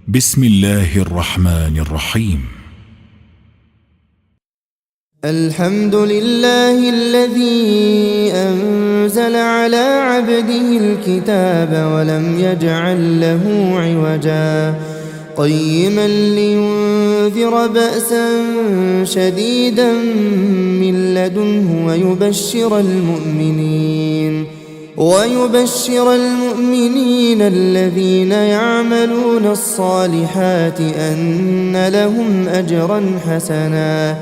بسم الله الرحمن الرحيم. الحمد لله الذي أنزل على عبده الكتاب ولم يجعل له عوجا قيما لينذر بأسا شديدا من لدنه ويبشر المؤمنين الذين يعملون الصالحات أن لهم أجرا حسنا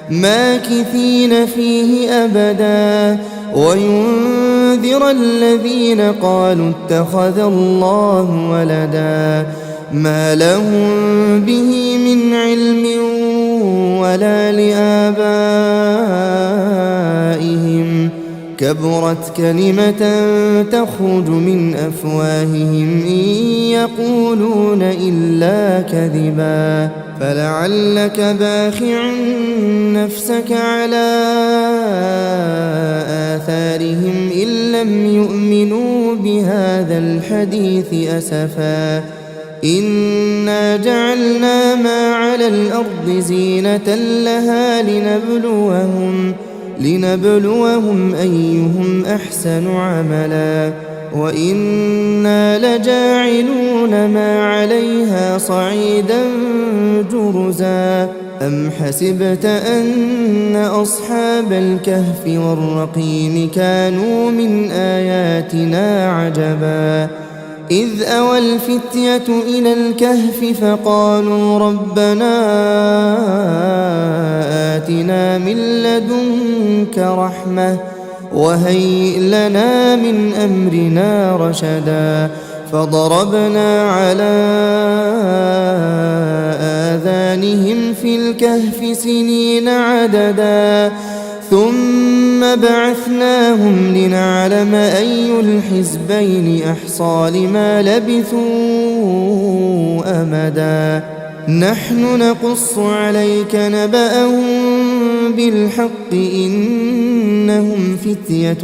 ماكثين فيه أبدا وينذر الذين قالوا اتخذ الله ولدا ما لهم به من علم ولا لآبائهم كبرت كلمة تخرج من أفواههم إن يقولون إلا كذبا فلعلك باخع نفسك على آثارهم إن لم يؤمنوا بهذا الحديث أسفا إنا جعلنا ما على الأرض زينة لها لنبلوهم أيهم أحسن عملا وإنا لجاعلون ما عليها صعيدا جرزا أم حسبت أن أصحاب الكهف والرقيم كانوا من آياتنا عجبا إذ أوى الفتية إلى الكهف فقالوا ربنا آتنا من لدنك رحمة وهيئ لنا من أمرنا رشدا فضربنا على آذانهم في الكهف سنين عددا ثم بعثناهم لنعلم أي الحزبين أحصى لما لبثوا أمدا نحن نقص عليك نبأهم بالحق إنهم فتية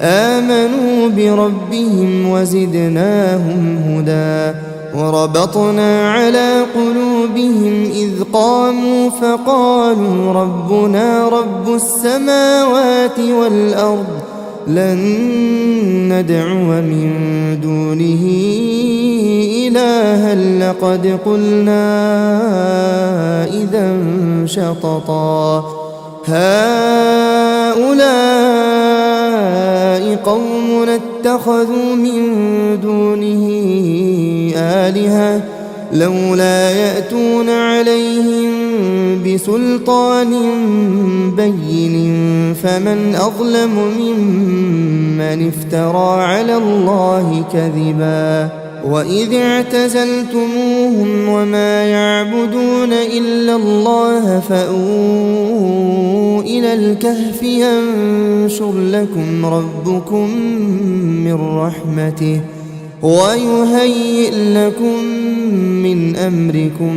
آمنوا بربهم وزدناهم هدى وربطنا على قلوبهم إذ قاموا فقالوا ربنا رب السماوات والأرض لن ندعو من دونه إلها لقد قلنا إذا شططا هؤلاء قوم اتخذوا من دونه آلهة لولا يأتون عليهم بسلطان بين فمن أظلم ممن افترى على الله كذبا وإذ اعتزلتموهم وما يعبدون إلا الله فأووا إلى الكهف ينشر لكم ربكم من رحمته ويهيئ لكم من أمركم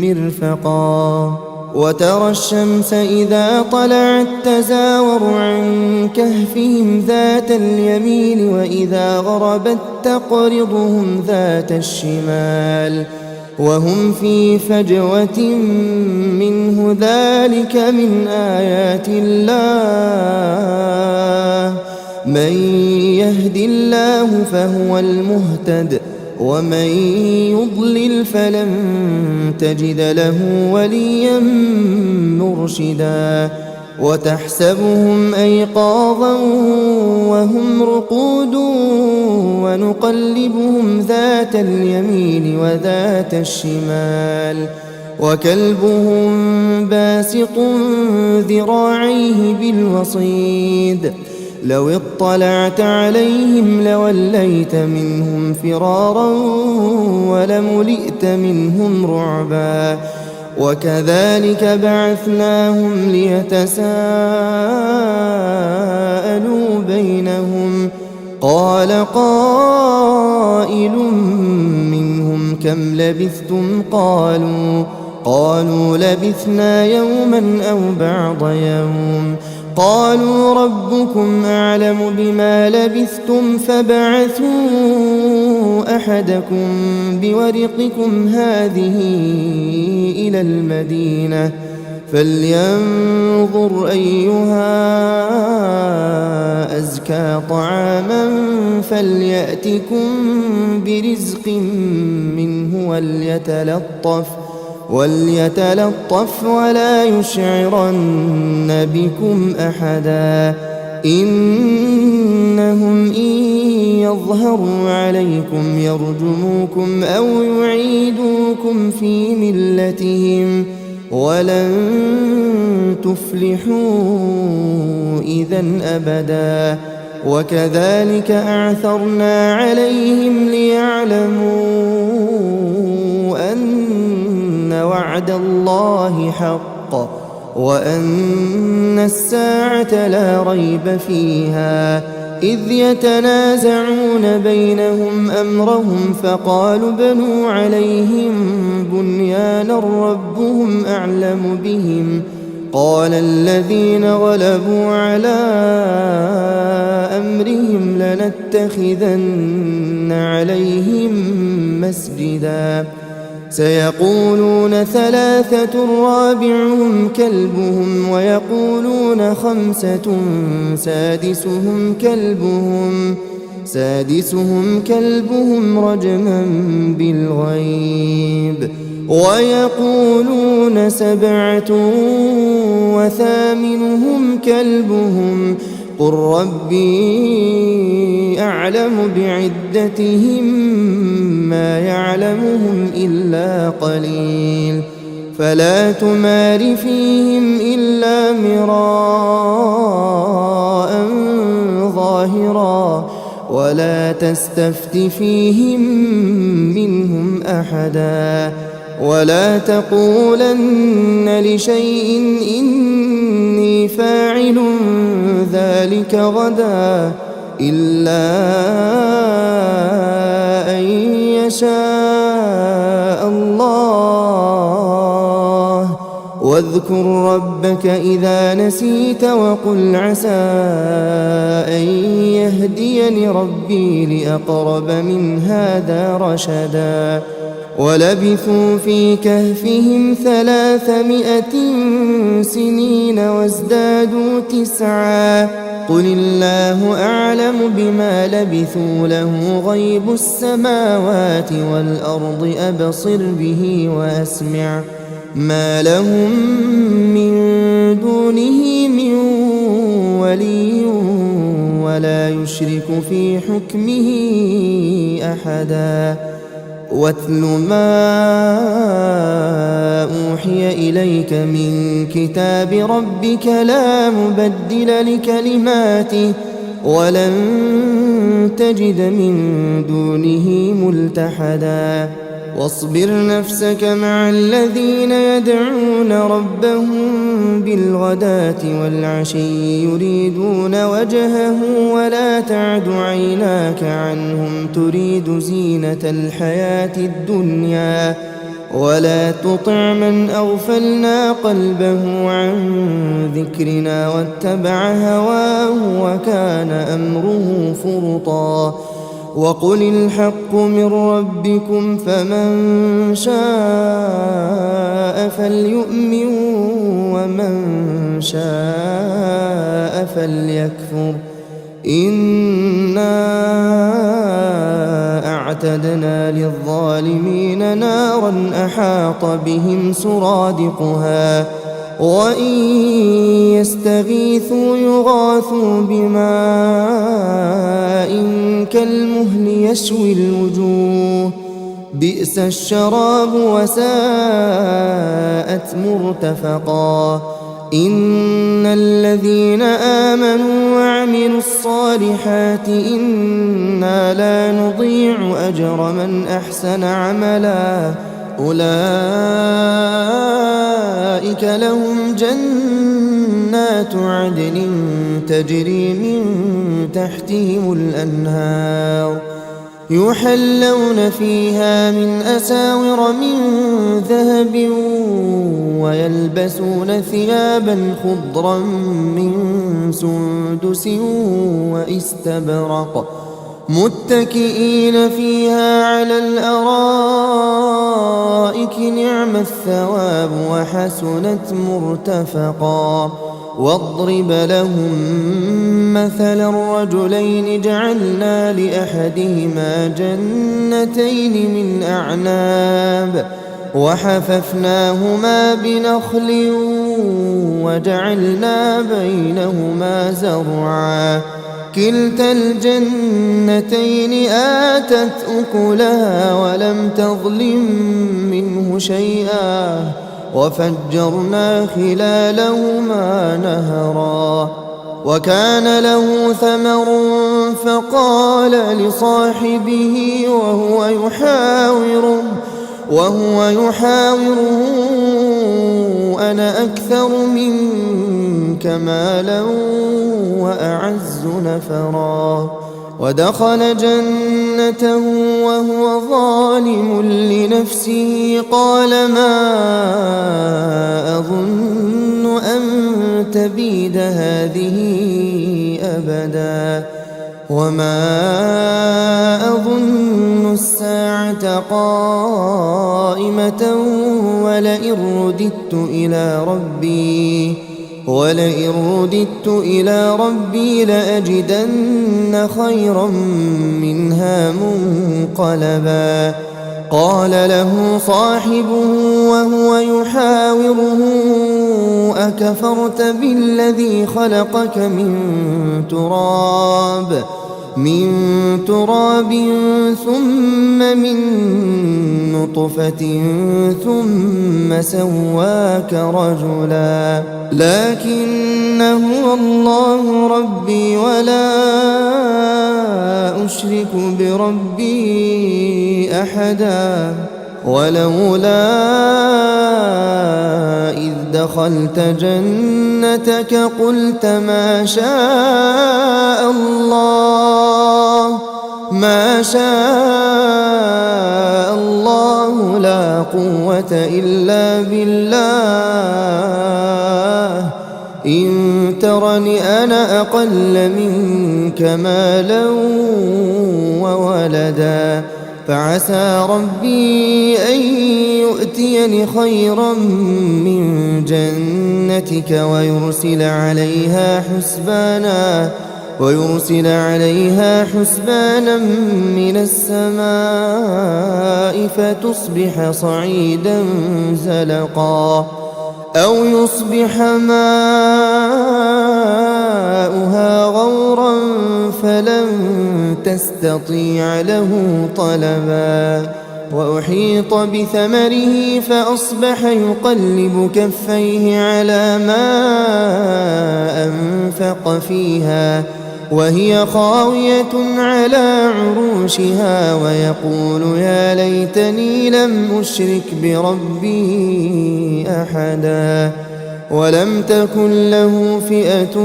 مرفقا وترى الشمس إذا طلعت تزاور عن كهفهم ذات اليمين وإذا غربت تقرضهم ذات الشمال وهم في فجوة منه ذلك من آيات الله من يهد الله فهو المهتد ومن يضلل فلن تجد له وليا مرشدا وتحسبهم أيقاظا وهم رقود ونقلبهم ذات اليمين وذات الشمال وكلبهم باسط ذراعيه بالوصيد لو اطلعت عليهم لوليت منهم فرارا ولملئت منهم رعبا وكذلك بعثناهم ليتساءلوا بينهم قال قائل منهم كم لبثتم قالوا لبثنا يوما أو بعض يوم قالوا ربكم أعلم بما لبثتم فابعثوا أحدكم بورقكم هذه إلى المدينة فلينظر أيها أزكى طعاما فليأتكم برزق منه وليتلطف ولا يشعرن بكم أحدا إنهم إن يظهروا عليكم يرجموكم أو يعيدوكم في ملتهم ولن تفلحوا إذا أبدا وكذلك أعثرنا عليهم ليعلموا أن وعد الله حق وأن الساعة لا ريب فيها إذ يتنازعون بينهم أمرهم فقالوا بنوا عليهم بنيانا ربهم أعلم بهم قال الذين غلبوا على أمرهم لنتخذن عليهم مسجدا سيقولون ثلاثة رابعهم كلبهم ويقولون خمسة سادسهم كلبهم رجما بالغيب ويقولون سبعة وثامنهم كلبهم قل ربي أعلم بعدتهم ما يعلمهم إلا قليل فلا تمار فيهم إلا مراء ظاهرا ولا تستفت فيهم منهم أحدا ولا تقولن لشيء إني فاعل ذلك غدا إلا أن يشاء الله واذكر ربك إذا نسيت وقل عسى أن يهديني ربي لأقرب من هذا رشدا ولبثوا في كهفهم 300 سنين وازدادوا 9 قل الله أعلم بما لبثوا له غيب السماوات والأرض أبصر به وأسمع ما لهم من دونه من ولي ولا يشرك في حكمه أحدا واتل ما أوحي إليك من كتاب ربك لا مبدل لكلماته ولن تجد من دونه ملتحدا واصبر نفسك مع الذين يدعون ربهم بالغداة والعشي يريدون وجهه ولا تعد عيناك عنهم تريد زينة الحياة الدنيا ولا تطع من أغفلنا قلبه عن ذكرنا واتبع هواه وكان أمره فرطا وقل الحق من ربكم فمن شاء فليؤمن ومن شاء فليكفر إنا أعتدنا للظالمين نارا أحاط بهم سرادقها وإن يستغيثوا يغاثوا بماء كالمهل يشوي الوجوه بئس الشراب وساءت مرتفقا إن الذين آمنوا وعملوا الصالحات إنا لا نضيع أجر من أحسن عملا أولئك لهم جنات عدن تجري من تحتهم الأنهار يحلون فيها من أساور من ذهب ويلبسون ثيابا خضرا من سندس واستبرق متكئين فيها ونعم الثواب وحسنت مرتفقا واضرب لهم مثلا الرجلين جعلنا لأحدهما جنتين من أعناب وحففناهما بنخل وجعلنا بينهما زرعا كلتا الجنتين آتت أكلها ولم تظلم منه شيئا وفجرنا خلالهما نهرا وكان له ثمر فقال لصاحبه وهو يحاوره أنا أكثر منك مالا وأعز نفرا ودخل جنته وهو ظالم لنفسه قال ما أظن أن تبيد هذه أبدا وما أظن الساعة قائمة ولئن رددت إلى ربي لأجدن خيرا منها منقلبا قال له صاحبه وهو يحاوره أكفرت بالذي خلقك من تراب ثم من نطفة ثم سواك رجلا لكن هو الله ربي ولا أشرك بربي أحدا ولولا إذ دخلت جنتك قلت ما شاء الله لا قوة إلا بالله إن ترني أنا أقل منك مالا وولدا فعسى ربي أن يؤتيني خيرا من جنتك ويرسل عليها حسبانا من السماء فتصبح صعيدا زلقا أو يصبح ماؤها غورا فلن تستطيع له طلبا وأحيط بثمره فأصبح يقلب كفيه على ما أنفق فيها وهي خاوية على عروشها ويقول يا ليتني لم أشرك بربي أحدا ولم تكن له فئة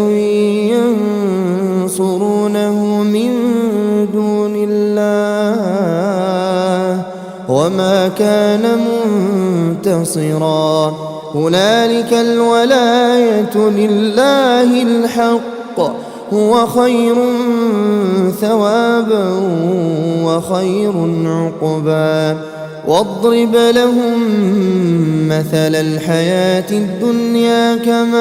ينصرونه من دون الله وما كان منتصرا هنالك الولاية لله الحق هو خير ثوابا وخير عقبا واضرب لهم مثل الحياة الدنيا كماء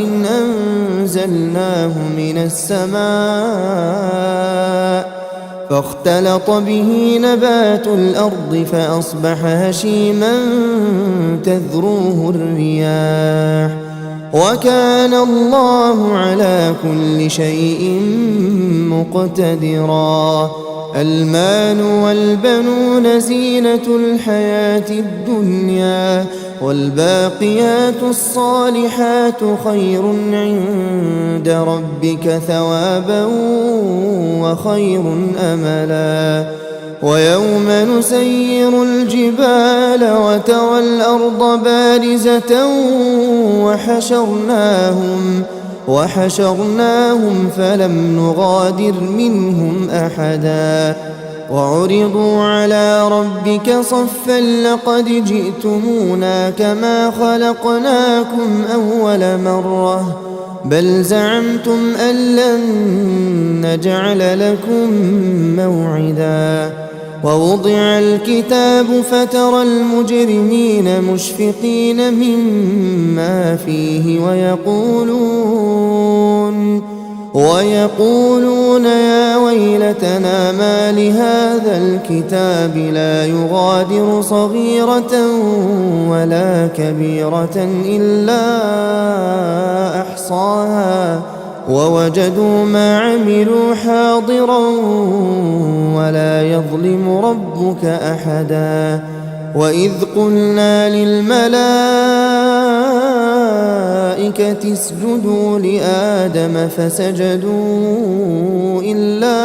إن أنزلناه من السماء فاختلط به نبات الأرض فأصبح هشيما تذروه الرياح وكان الله على كل شيء مقتدرا المال والبنون زينة الحياة الدنيا والباقيات الصالحات خير عند ربك ثوابا وخير أملا ويوم نسير الجبال وترى الأرض بارزة وحشرناهم فلم نغادر منهم أحدا وعرضوا على ربك صفا لقد جئتمونا كما خلقناكم أول مرة بل زعمتم أن لن نجعل لكم موعدا ووضع الكتاب فترى المجرمين مشفقين مما فيه ويقولون يا ويلتنا ما لهذا الكتاب لا يغادر صغيرة ولا كبيرة إلا أحصاها ووجدوا ما عملوا حاضرا ولا يظلم ربك أحدا. وإذ قلنا للملائكة اسجدوا لآدم فسجدوا إلا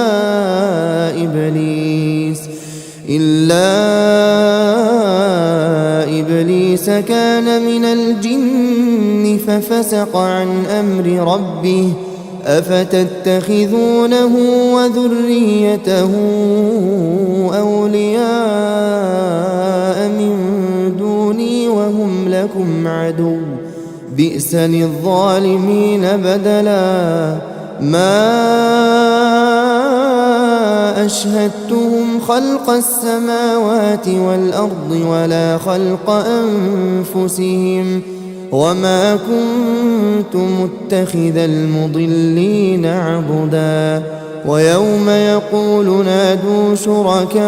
إبليس كان من الجن ففسق عن أمر ربه أفتتخذونه وذريته أولياء من دوني وهم لكم عدو بئس للظالمين بدلا. ما أشهدتهم خلق السماوات والأرض ولا خلق أنفسهم وما كنت متخذ المضلين عضدا. ويوم يقول نادوا شركائي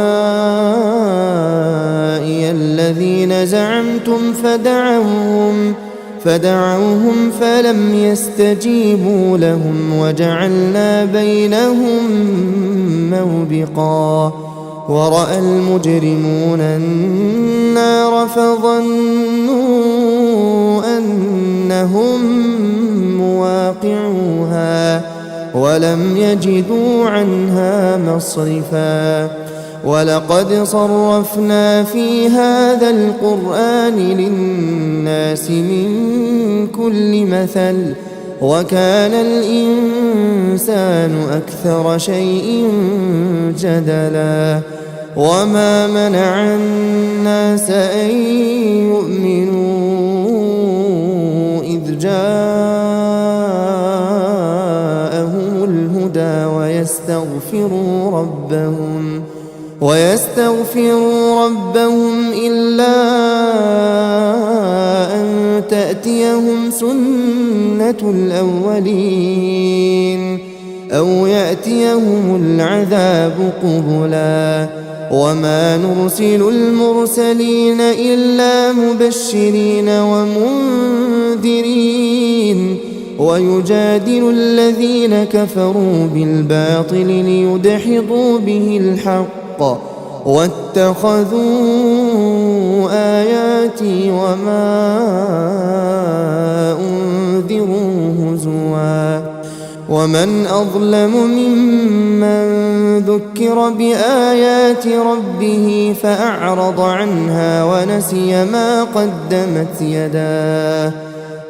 الذين زعمتم فدعوهم فلم يستجيبوا لهم وجعلنا بينهم موبقا. ورأى المجرمون النار فظنوا أنهم مواقعوها ولم يجدوا عنها مصرفا. ولقد صرفنا في هذا القرآن للناس من كل مثل وكان الإنسان أكثر شيء جدلا. وما منع الناس أن يؤمنوا إذ جاءهم الهدى ويستغفروا ربهم إلا أن تأتيهم سنة الأولين أو يأتيهم العذاب قبلا. وما نرسل المرسلين إلا مبشرين ومنذرين ويجادل الذين كفروا بالباطل ليدحضوا به الحق واتخذوا آياتي وما أنذروا هزوا. ومن أظلم ممن ذكر بآيات ربه فأعرض عنها ونسي ما قدمت يداه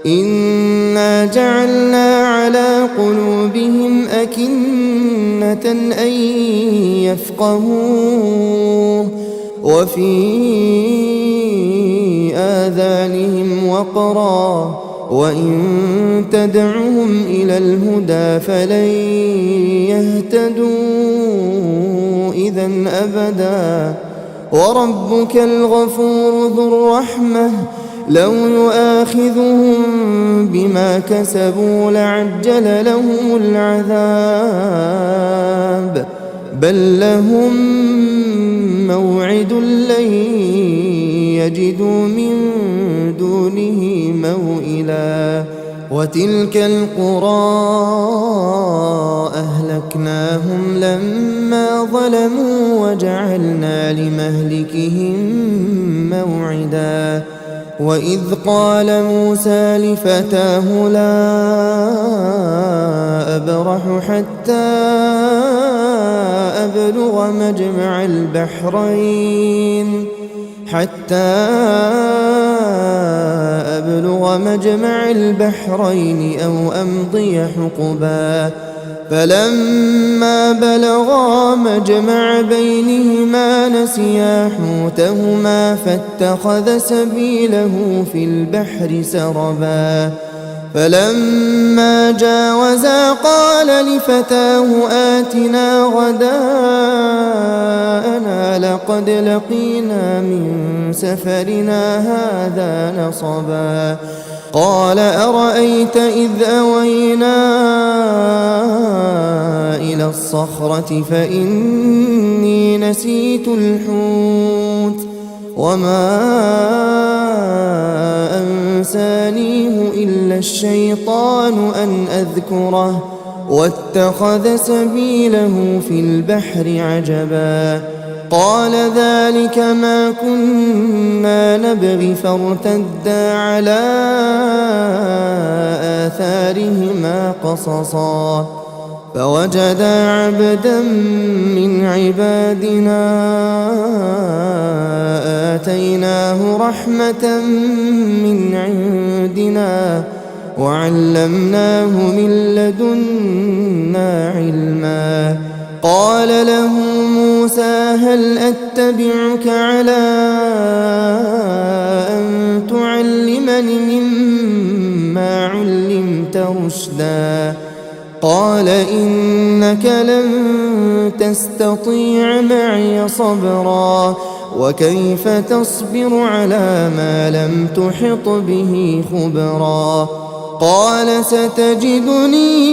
إنا جعلنا على قلوبهم أكنة أن يفقهوه وفي آذانهم وقرا وإن تدعهم إلى الهدى فلن يهتدوا إذا أبدا. وربك الغفور ذو الرحمة لو يؤاخذهم بما كسبوا لعجل لهم العذاب بل لهم موعد لن يجدوا من دونه موئلا. وتلك القرى أهلكناهم لما ظلموا وجعلنا لمهلكهم موعدا. وإذ قال موسى لفتاه لا أبرح حتى أبلغ مجمع البحرين أو أمضي حقبا. فلما بلغا مجمع بينهما نسيا حوتهما فاتخذ سبيله في البحر سربا. فلما جاوزا قال لفتاه آتنا غداءنا لقد لقينا من سفرنا هذا نصبا قال أرأيت إذ أوينا إلى الصخرة فإني نسيت الحوت وما أنسانيه إلا الشيطان أن أذكره واتخذ سبيله في البحر عجبا قال ذلك ما كنا نبغي فارتدا على آثارهما قصصا فوجدا عبدا من عبادنا آتيناه رحمة من عندنا وعلمناه من لدنا علما قال له موسى هل أتبعك على أن تعلمني مما علمت رشدا قال إنك لن تستطيع معي صبرا وكيف تصبر على ما لم تحط به خبرا قال ستجدني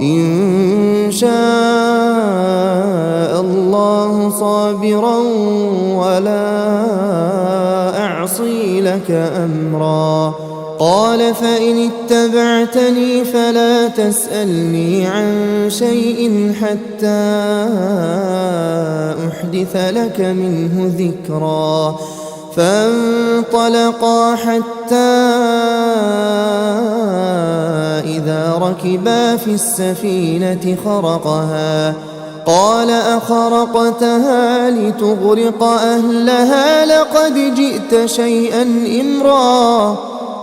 إن شاء الله صابرا ولا أعصي لك أمرا قال فإن اتبعتني فلا تسألني عن شيء حتى أحدث لك منه ذكرا فانطلقا حتى إذا ركبا في السفينة خرقها قال أخرقتها لتغرق أهلها لقد جئت شيئا إمرا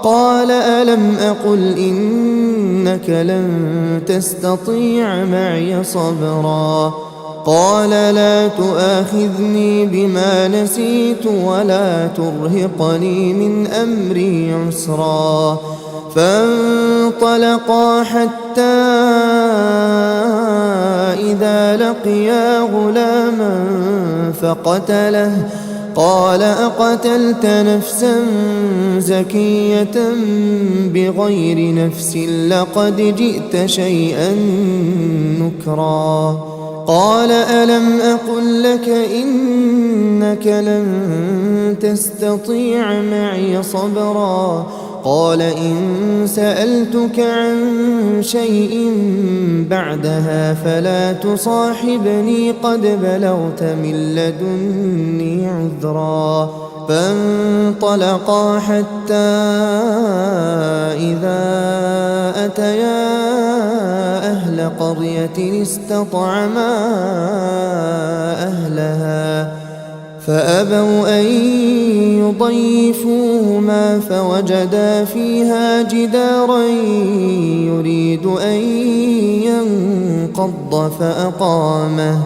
قال ألم أقل إنك لن تستطيع معي صبرا قال لا تؤاخذني بما نسيت ولا ترهقني من أمري عسرا فانطلقا حتى إذا لقيا غلاما فقتله قال أقتلت نفسا زكية بغير نفس لقد جئت شيئا نكرا قال ألم أقل لك إنك لن تستطيع معي صبرا قال إن سألتك عن شيء بعدها فلا تصاحبني قد بلغت من لدني عذرا فانطلقا حتى إذا أتيا أهل قرية استطعما أهلها فأبوا أن يضيفوهما فوجدا فيها جدارا يريد أن ينقض فأقامه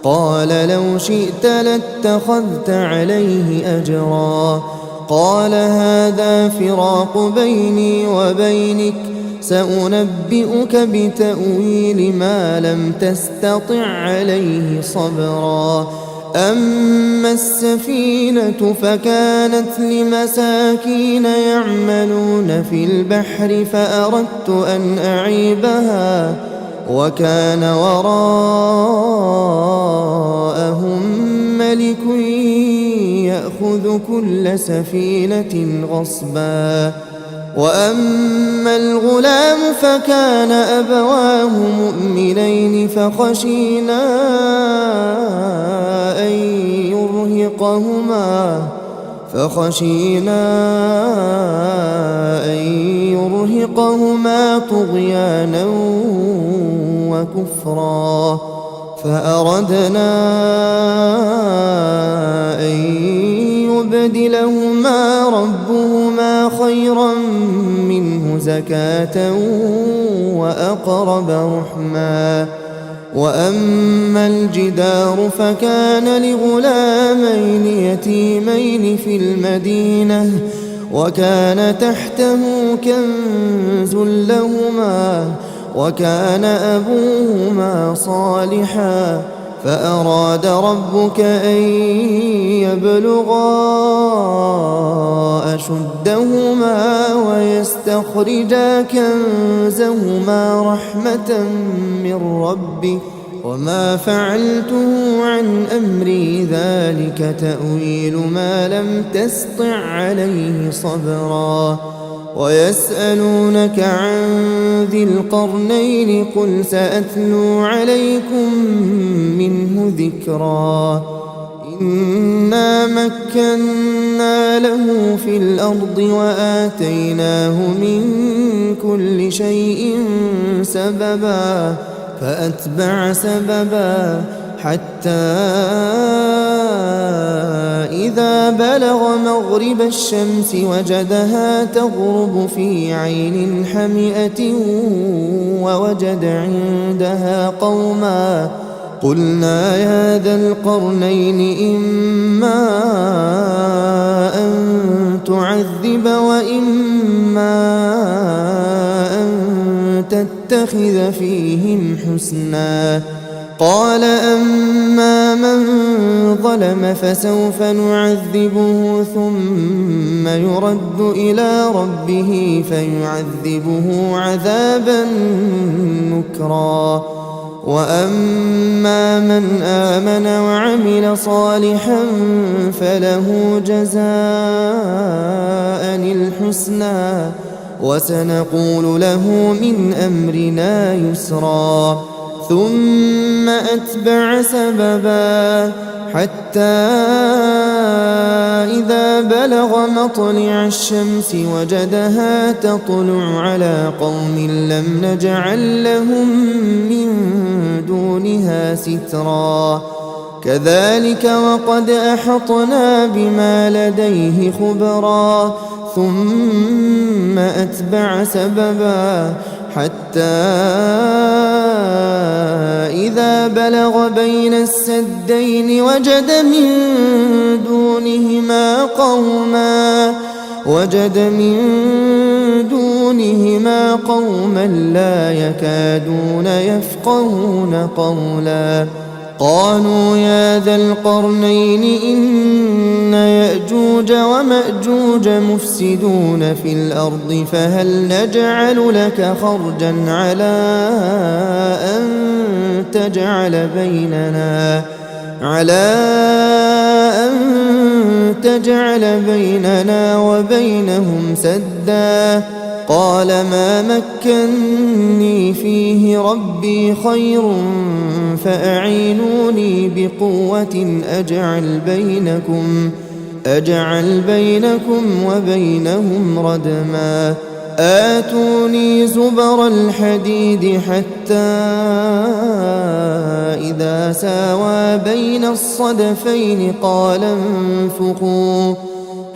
قال لو شئت لاتخذت عليه أجرا قال هذا فراق بيني وبينك سأنبئك بتأويل ما لم تستطع عليه صبرا أما السفينة فكانت لمساكين يعملون في البحر فأردت أن أعيبها وكان وراءهم ملك يأخذ كل سفينة غصبا وأما الغلام فكان أبواه مؤمنين فخشينا أن يرهقهما طغيانا وكفرا فأردنا أن يبدلهما ربهما خيرا منه زكاة وأقرب رحما وأما الجدار فكان لغلامين يتيمين في المدينة وكان تحته كنز لهما وكان أبوهما صالحا فأراد ربك أن يبلغا أشدهما ويستخرجا كنزهما رحمة من ربك وما فعلته عن أمري ذلك تأويل ما لم تسطع عليه صبرا ويسألونك عن ذي القرنين قل سأتلو عليكم منه ذكرا إنا مكنا له في الأرض وآتيناه من كل شيء سببا فأتبع سببا حتى إذا بلغ مغرب الشمس وجدها تغرب في عين حمئة ووجد عندها قوما قلنا يا ذا القرنين إما أن تعذب وإما أن تتخذ فيهم حسنا قال أما من ظلم فسوف نعذبه ثم يرد إلى ربه فيعذبه عذابا نكرا وأما من آمن وعمل صالحا فله جزاء الحسنى وسنقول له من أمرنا يسرا ثم أتبع سببا حتى إذا بلغ مطلع الشمس وجدها تطلع على قوم لم نجعل لهم من دونها سترا كذلك وقد أحطنا بما لديه خبرا ثم أتبع سببا حتى إذا بلغ بين السدين وجد من دونهما قوما لا يكادون يفقهون قولا قالوا يا ذا القرنين إن يأجوج ومأجوج مفسدون في الأرض فهل نجعل لك خرجا على أن تجعل بيننا وبينهم سدا قال ما مكني فيه ربي خير فأعينوني بقوة أجعل بينكم وبينهم ردما آتوني زبر الحديد حتى إذا ساوى بين الصدفين قال انفخوا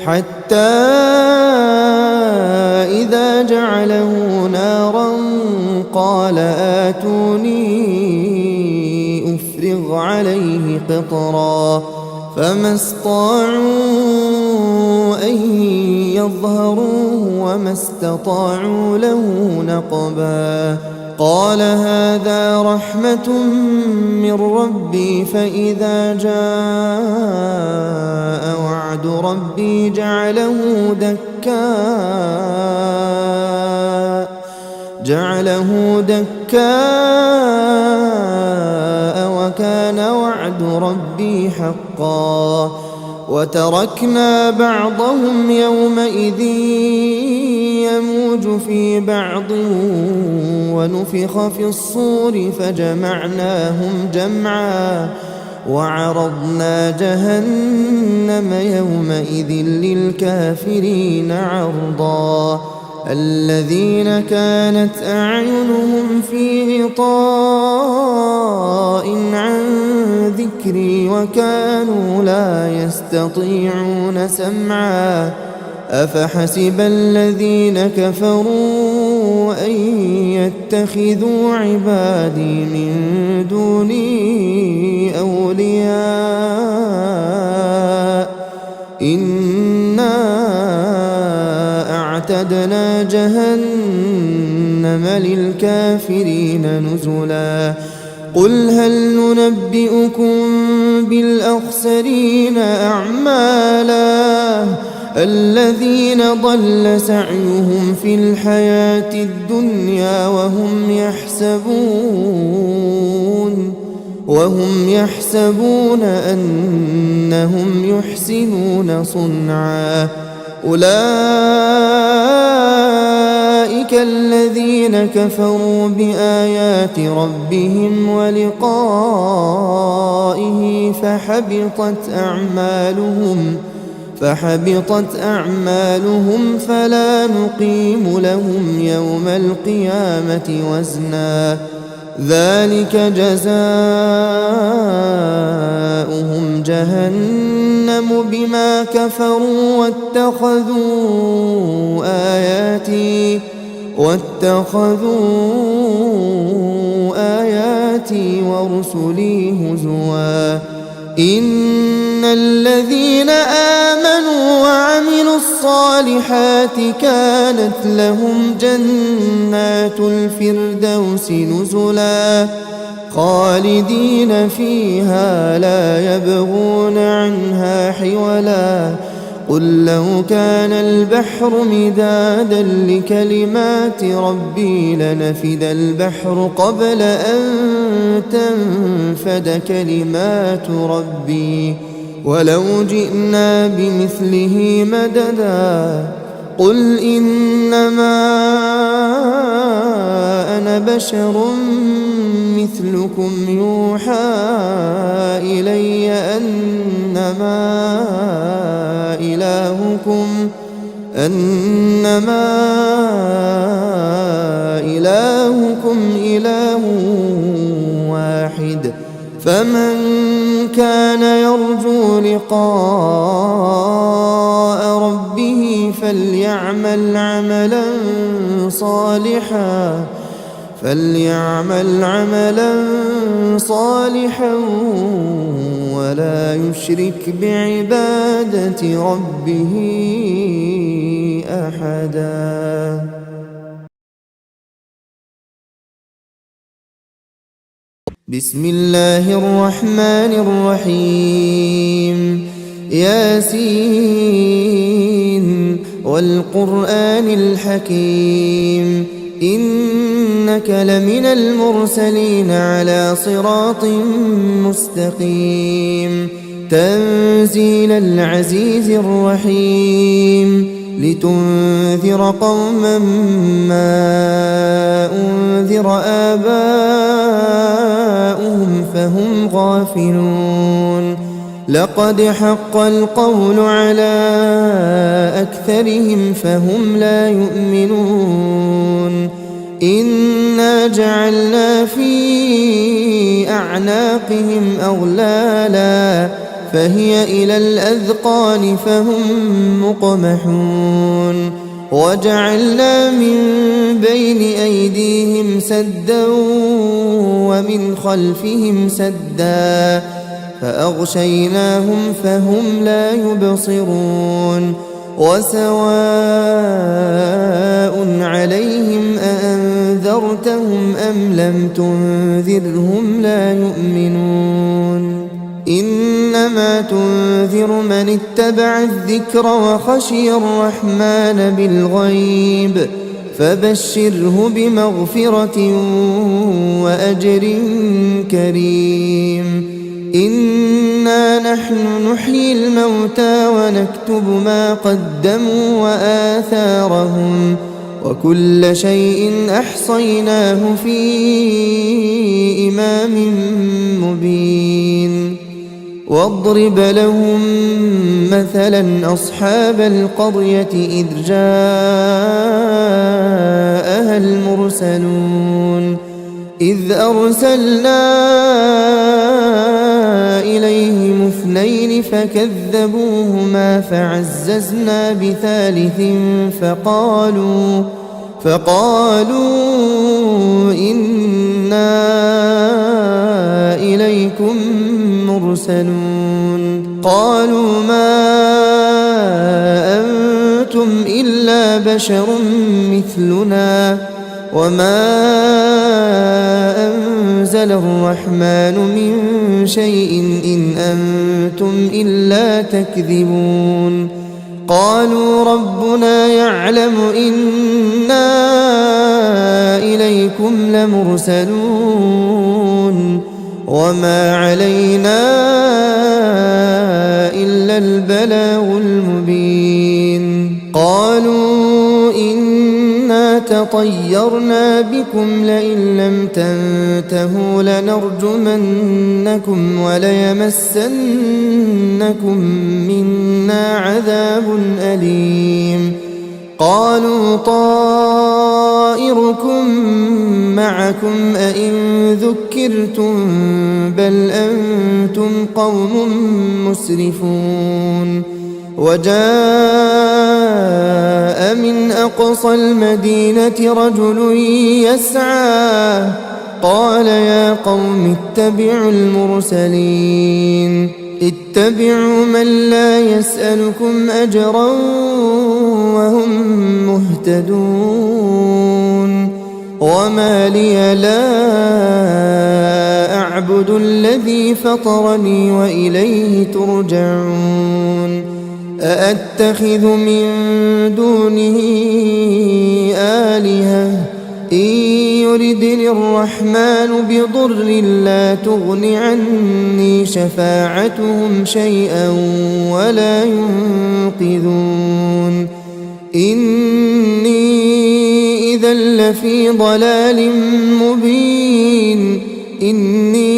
حتى إذا جعله نارا قال آتوني أفرغ عليه قطرا فما استطاعوا أن يظهروه وما استطاعوا له نقبا قال هذا رحمة من ربي فإذا جاء وعد ربي جعله دكاء وكان وعد ربي حقا وتركنا بعضهم يومئذ يموج في بعض ونفخ في الصور فجمعناهم جمعا وعرضنا جهنم يومئذ للكافرين عرضا الذين كانت أعينهم في غطاء عن ذكري وكانوا لا يستطيعون سمعا أفحسب الذين كفروا أن يتخذوا عبادي من دوني أولياء إنا أعتدنا جهنم جهنم للكافرين نزلا قل هل ننبئكم بالأخسرين أعمالا الذين ضل سعيهم في الحياة الدنيا وهم يحسبون أنهم يحسنون صنعا أولئك الذين كفروا بآيات ربهم ولقائه فحبطت أعمالهم فلا نقيم لهم يوم القيامة وزنا ذلك جزاؤهم جهنم بما كفروا واتخذوا آياتي ورسلي هزوا إن الذين آمنوا وعملوا الصالحات كانت لهم جنات الفردوس نزلا خالدين فيها لا يبغون عنها حولا قل لو كان البحر مدادا لكلمات ربي لنفد البحر قبل أن تنفد كلمات ربي ولو جئنا بمثله مددا قل إنما أنا بشر مثلكم يوحى إلي أنما إلهكم إله واحد فمن كان يرجو لقاء ربه فليعمل عملا صالحا ولا يشرك بعبادة ربه أحدا. بسم الله الرحمن الرحيم ياسين والقرآن الحكيم إنك لمن المرسلين على صراط مستقيم تنزيل العزيز الرحيم لتنذر قوما ما أنذر آباؤهم فهم غافلون لقد حق القول على أكثرهم فهم لا يؤمنون إنا جعلنا في أعناقهم أغلالا فهي إلى الأذقان فهم مقمحون وجعلنا من بين أيديهم سدا ومن خلفهم سدا فأغشيناهم فهم لا يبصرون وسواء عليهم أأنذرتهم أم لم تنذرهم لا يؤمنون إنما تنذر من اتبع الذكر وخشي الرحمن بالغيب فبشره بمغفرة وأجر كريم إنا نحن نحيي الموتى ونكتب ما قدموا وآثارهم وكل شيء أحصيناه في إمام مبين واضرب لهم مثلا أصحاب القرية إذ جاءها المرسلون إذ أرسلنا إليهم اثنين فكذبوهما فعززنا بثالث فقالوا إنا إليكم مرسلون قالوا ما أنتم إلا بشر مثلنا وما أنزل الرحمن من شيء إن أنتم إلا تكذبون قالوا ربنا يعلم إنا إليكم لمرسلون وما علينا إلا البلاغ المبين قالوا إنا تطيرنا بكم لئن لم تنتهوا لنرجمنكم وليمسنكم منا عذاب أليم قالوا طائركم معكم أئن ذكرتم بل أنتم قوم مسرفون وجاء من أقصى المدينة رجل يسعى قال يا قوم اتبعوا المرسلين اتبعوا من لا يسألكم أجرا وهم مهتدون وما لي لا أعبد الذي فطرني وإليه ترجعون أأتخذ من دونه آلهة إن يردني الرحمن بضر لا تغن عني شفاعتهم شيئا ولا ينقذون إني إذا لفي ضلال مبين إني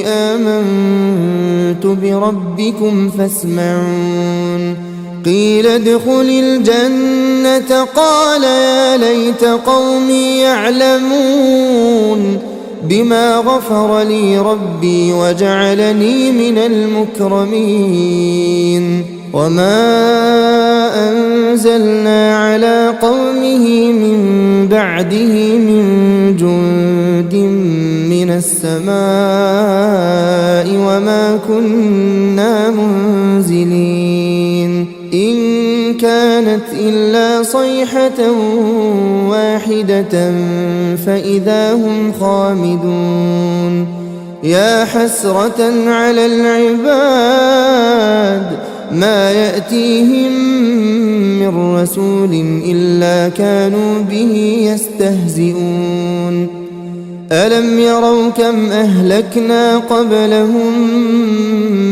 آمنت بربكم فاسمعون قيل ادخل الجنة قال يا ليت قومي يعلمون بما غفر لي ربي وجعلني من المكرمين وما أنزلنا على قومه من بعده من جند من السماء وما كنا منزلين إن كانت إلا صيحة واحدة فإذا هم خامدون يا حسرة على العباد ما يأتيهم من رسول إلا كانوا به يستهزئون ألم يروا كم أهلكنا قبلهم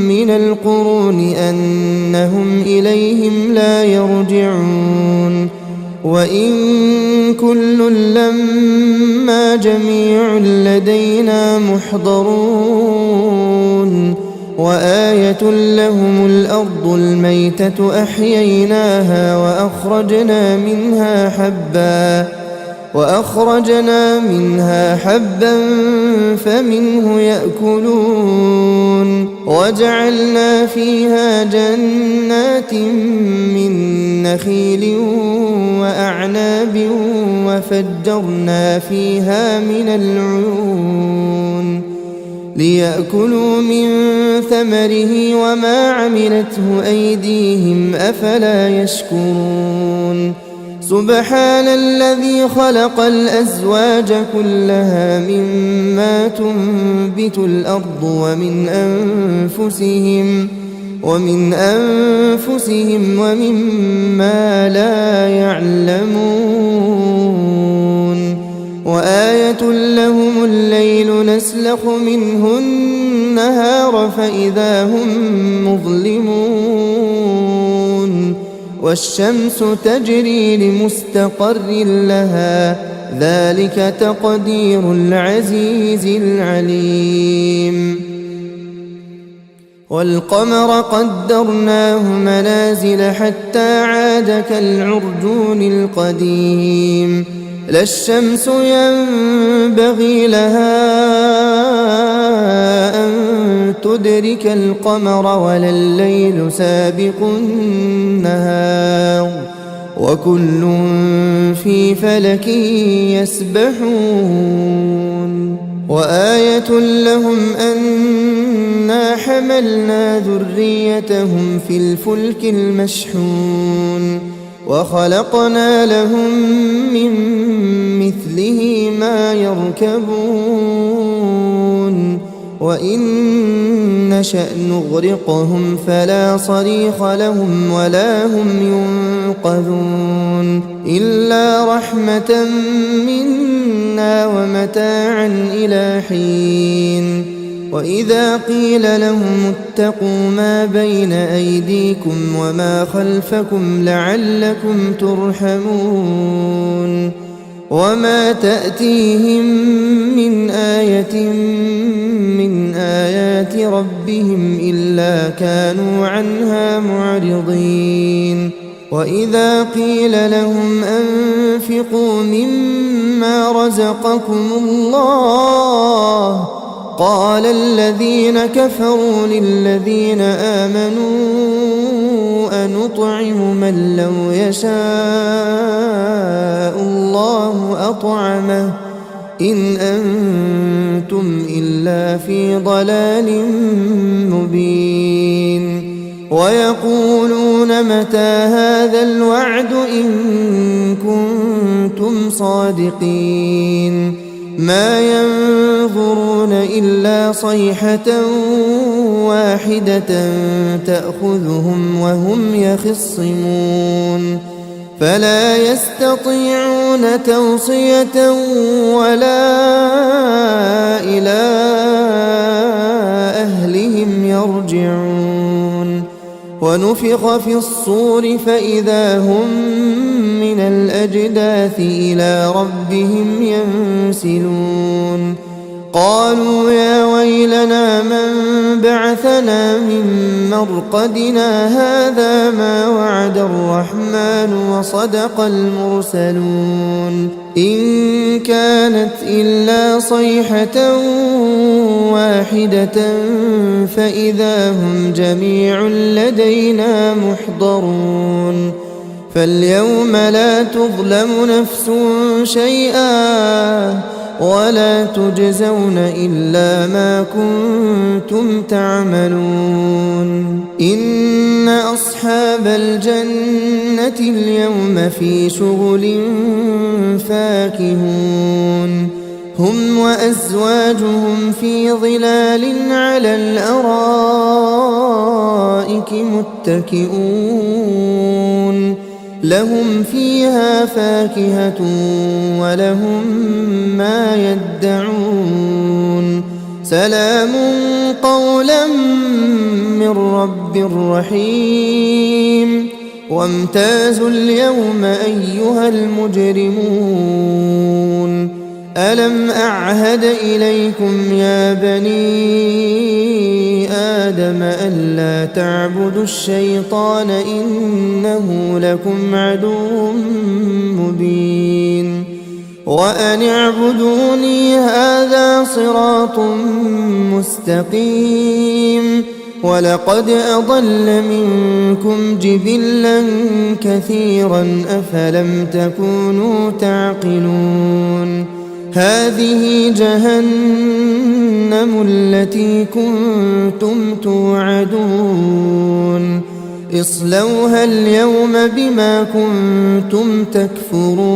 من القرون أنهم إليهم لا يرجعون وإن كل لما جميع لدينا محضرون وآية لهم الأرض الميتة أحييناها وأخرجنا منها حبا فمنه يأكلون وجعلنا فيها جنات من نخيل وأعناب وفجرنا فيها من العيون ليأكلوا من ثمره وما عملته أيديهم أفلا يشكرون سبحان الذي خلق الأزواج كلها مما تنبت الأرض ومن أنفسهم ومما لا يعلمون وآية لهم الليل نسلخ منه النهار فإذا هم مظلمون والشمس تجري لمستقر لها ذلك تقدير العزيز العليم والقمر قدرناه منازل حتى عاد كالعرجون القديم لا الشمس ينبغي لها أن تدرك القمر ولا الليل سابق النهار وكل في فلك يسبحون وآية لهم أنا حملنا ذريتهم في الفلك المشحون وخلقنا لهم من مثله ما يركبون وإن نشأ نغرقهم فلا صريخ لهم ولا هم ينقذون إلا رحمة منا ومتاعا إلى حين وإذا قيل لهم اتقوا ما بين أيديكم وما خلفكم لعلكم ترحمون وما تأتيهم من آية من آيات ربهم إلا كانوا عنها معرضين وإذا قيل لهم أنفقوا مما رزقكم الله قال الذين كفروا للذين آمنوا أنطعم من لو يشاء الله أطعمه إن أنتم إلا في ضلال مبين ويقولون متى هذا الوعد إن كنتم صادقين ما ينظرون إلا صيحة واحدة تأخذهم وهم يخصمون فلا يستطيعون توصية ولا إلى أهلهم يرجعون ونفخ في الصور فإذا هم من الأجداث إلى ربهم ينسلون قالوا يا ويلنا من بعثنا من مرقدنا هذا ما وعد الرحمن وصدق المرسلون إن كانت إلا صيحة واحدة فإذا هم جميع لدينا محضرون فاليوم لا تظلم نفس شيئا ولا تجزون إلا ما كنتم تعملون إن أصحاب الجنة اليوم في شغل فاكهون هم وأزواجهم في ظلال على الأرائك متكئون لهم فيها فاكهة ولهم ما يدعون سلام قولا من رب رحيم وامتازوا اليوم أيها المجرمون ألم أعهد إليكم يا بني آدم ألا تعبدوا الشيطان إنه لكم عدو مبين وأن اعبدوني هذا صراط مستقيم ولقد أضل منكم جبلا كثيرا أفلم تكونوا تعقلون هذه جهنم التي كنتم توعدون اصلوها اليوم بما كنتم تكفرون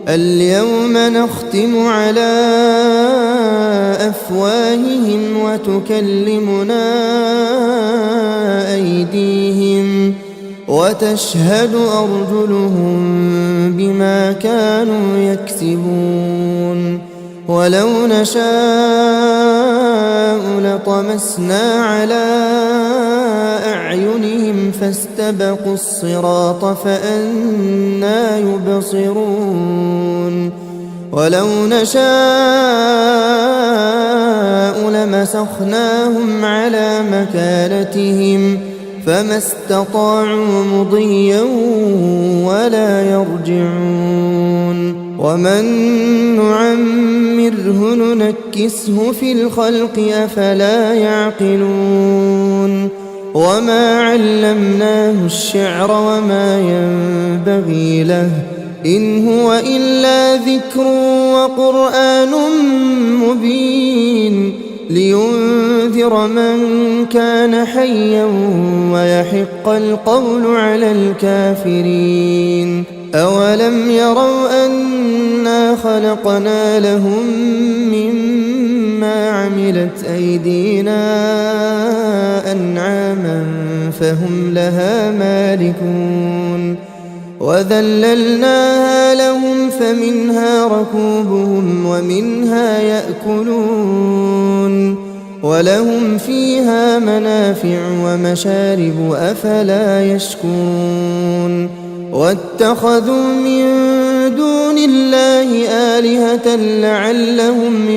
اليوم نختم على أفواههم وتكلمنا أيديهم وتشهد أرجلهم بما كانوا يكسبون ولو نشاء لطمسنا على أعينهم فاستبقوا الصراط فأنى يبصرون ولو نشاء لمسخناهم على مكانتهم فما استطاعوا مضيا ولا يرجعون ومن نعمره ننكسه في الخلق أفلا يعقلون وما علمناه الشعر وما ينبغي له إن هو إلا ذكر وقرآن مبين لينذر من كان حيا ويحق القول على الكافرين. أولم يروا أنا خلقنا لهم مما عملت أيدينا أنعاما فهم لها مالكون وذللناها لهم فمنها ركوبهم ومنها يأكلون ولهم فيها منافع ومشارب أفلا يشكرون. واتخذوا من دون الله آلهة لعلهم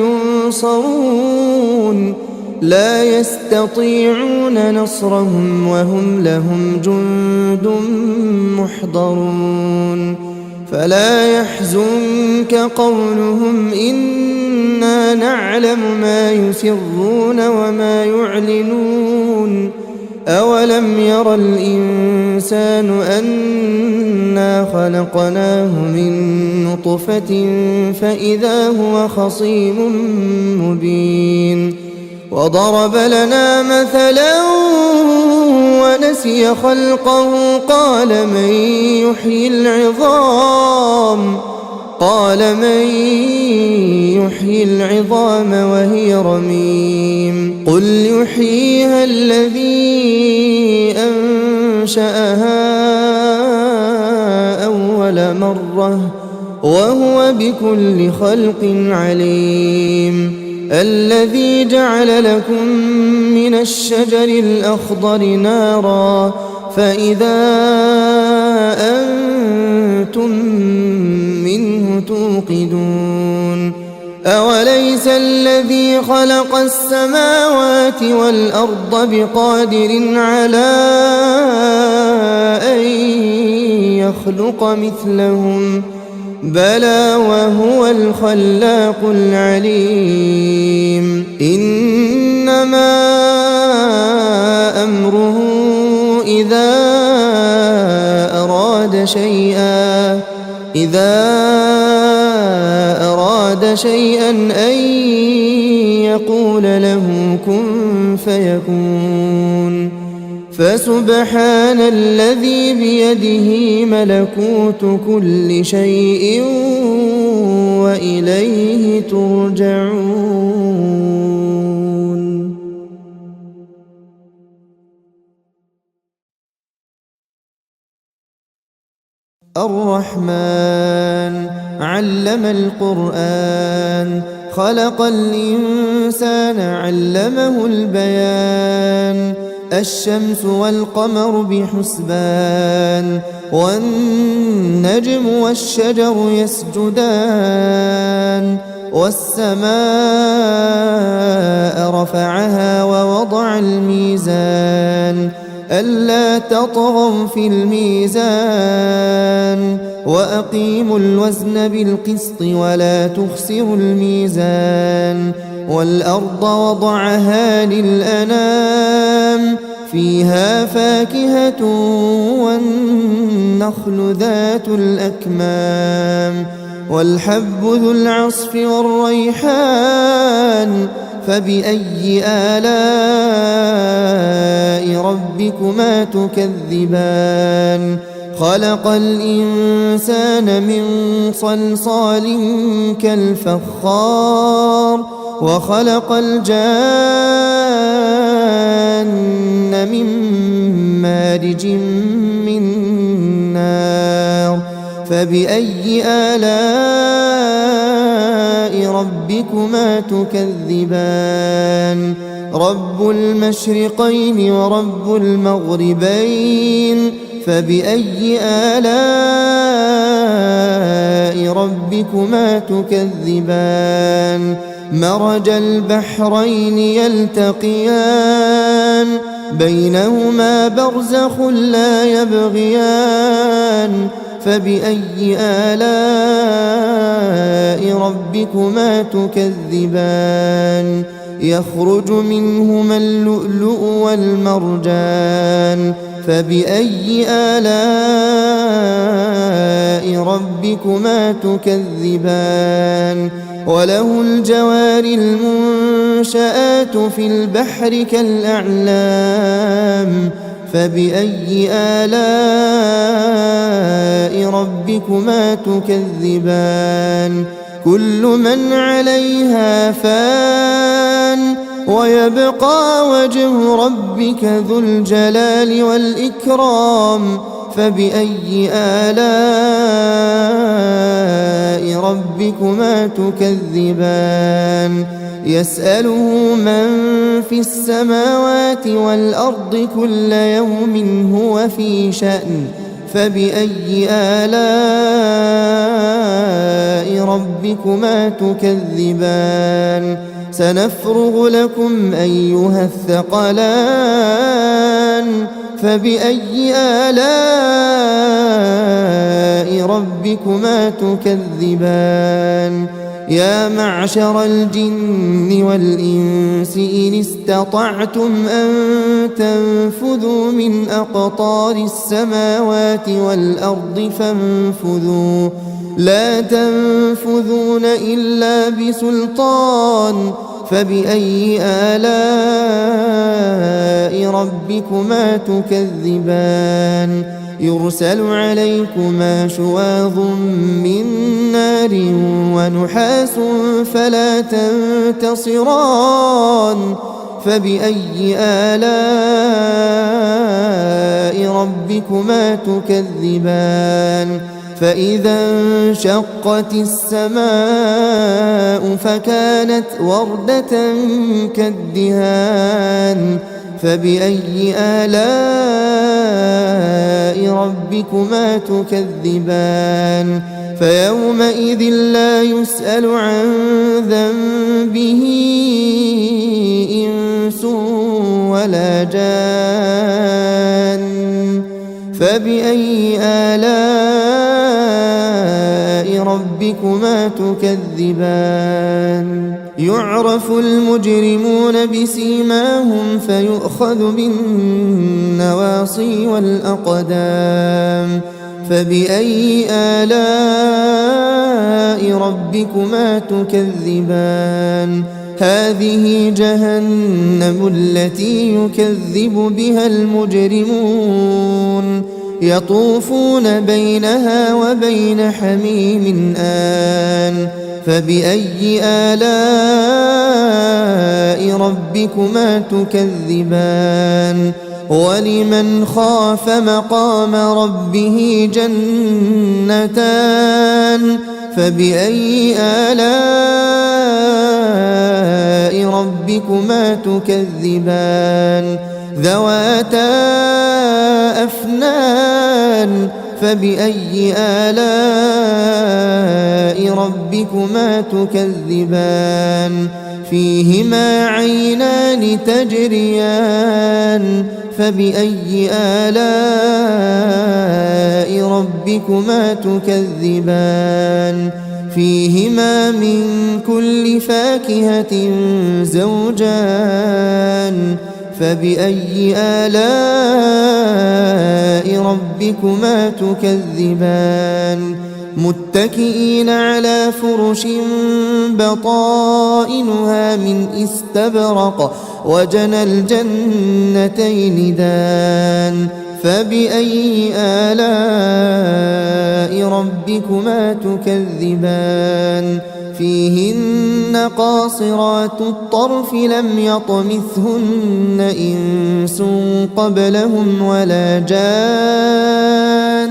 ينصرون لا يستطيعون نصرهم وهم لهم جند محضرون. فلا يحزنك قولهم إنا نعلم ما يسرون وما يعلنون. أولم ير الإنسان أنا خلقناه من نطفة فإذا هو خصيم مبين. وضرب لنا مثلا ونسي خلقه قال من يحيي العظام وهي رميم. قل يحييها الذي أنشأها أول مرة وهو بكل خلق عليم. الذي جعل لكم من الشجر الأخضر نارا فإذا أنتم منه توقدون. أوليس الذي خلق السماوات والأرض بقادر على أن يخلق مثلهم بلى وهو الخلاق العليم. إنما أمره إذا أراد شيئا أن يقول له كن فيكون. فسبحان الذي بيده ملكوت كل شيء وإليه ترجعون. الرحمن علم القرآن خلق الإنسان علمه البيان. الشمس والقمر بحسبان والنجم والشجر يسجدان. والسماء رفعها ووضع الميزان ألا تطغوا في الميزان وأقيموا الوزن بالقسط ولا تخسروا الميزان. والأرض وضعها للأنام فيها فاكهة والنخل ذات الأكمام والحب ذو العصف والريحان. فبأي آلاء ربكما تكذبان. خلق الإنسان من صلصال كالفخار وخلق الجان من مارج من نار. فبأي آلاء ربكما تكذبان. رب المشرقين ورب المغربين. فبأي آلاء ربكما تكذبان. مرج البحرين يلتقيان بينهما برزخ لا يبغيان. فبأي آلاء ربكما تكذبان. يخرج منهما اللؤلؤ والمرجان. فبأي آلاء ربكما تكذبان. وله الجوار والمنشآت في البحر كالأعلام فبأي آلاء ربكما تكذبان كل من عليها فان ويبقى وجه ربك ذو الجلال والإكرام فبأي آلاء ربكما تكذبان يسأله من في السماوات والأرض كل يوم هو في شأن فبأي آلاء ربكما تكذبان سنفرغ لكم أيها الثقلان فبأي آلاء ربكما تكذبان يا معشر الجن والإنس إن استطعتم أن تنفذوا من أقطار السماوات والأرض فانفذوا لا تنفذون إلا بسلطان فبأي آلاء ربكما تكذبان يرسل عليكما شواظ من نار ونحاس فلا تنتصران فبأي آلاء ربكما تكذبان فإذا انشقت السماء فكانت وردة كالدهان فبأي آلاء ربكما تكذبان فيومئذ لا يسأل عن ذنبه إنس ولا جان فبأي آلاء ربكما تكذبان يعرف المجرمون بسيماهم فيؤخذ بالنواصي والأقدام فبأي آلاء ربكما تكذبان هذه جهنم التي يكذب بها المجرمون يطوفون بينها وبين حميم آن فبأي آلاء ربكما تكذبان ولمن خاف مقام ربه جنتان فبأي آلاء ربكما تكذبان ذواتا أفنان فبأي آلاء ربكما تكذبان فيهما عينان تجريان فبأي آلاء ربكما تكذبان فيهما من كل فاكهة زوجان فبأي آلاء ربكما تكذبان متكئين على فرش بطائنها من استبرق وجنى الجنتين دان فبأي آلاء ربكما تكذبان فيهن قاصرات الطرف لم يطمثهن إنس قبلهم ولا جان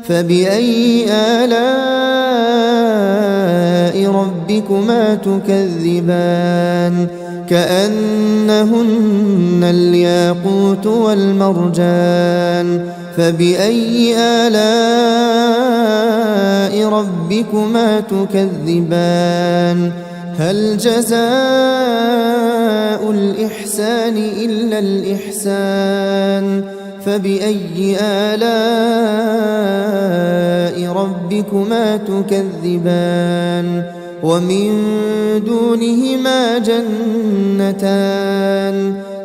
فبأي آلاء ربكما تكذبان كأنهن الياقوت والمرجان فبأي آلاء ربكما تكذبان هل جزاء الإحسان إلا الإحسان فبأي آلاء ربكما تكذبان ومن دونهما جنتان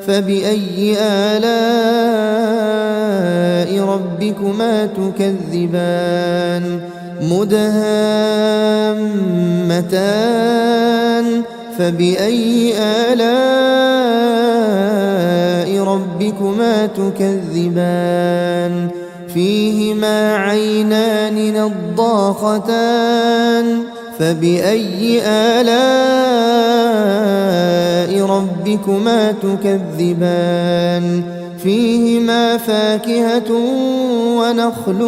فبأي آلاء ربكما تكذبان مدهامتان فبأي آلاء ربكما تكذبان فيهما عينان نضاختان فبأي آلاء ربكما تكذبان فيهما فاكهة ونخل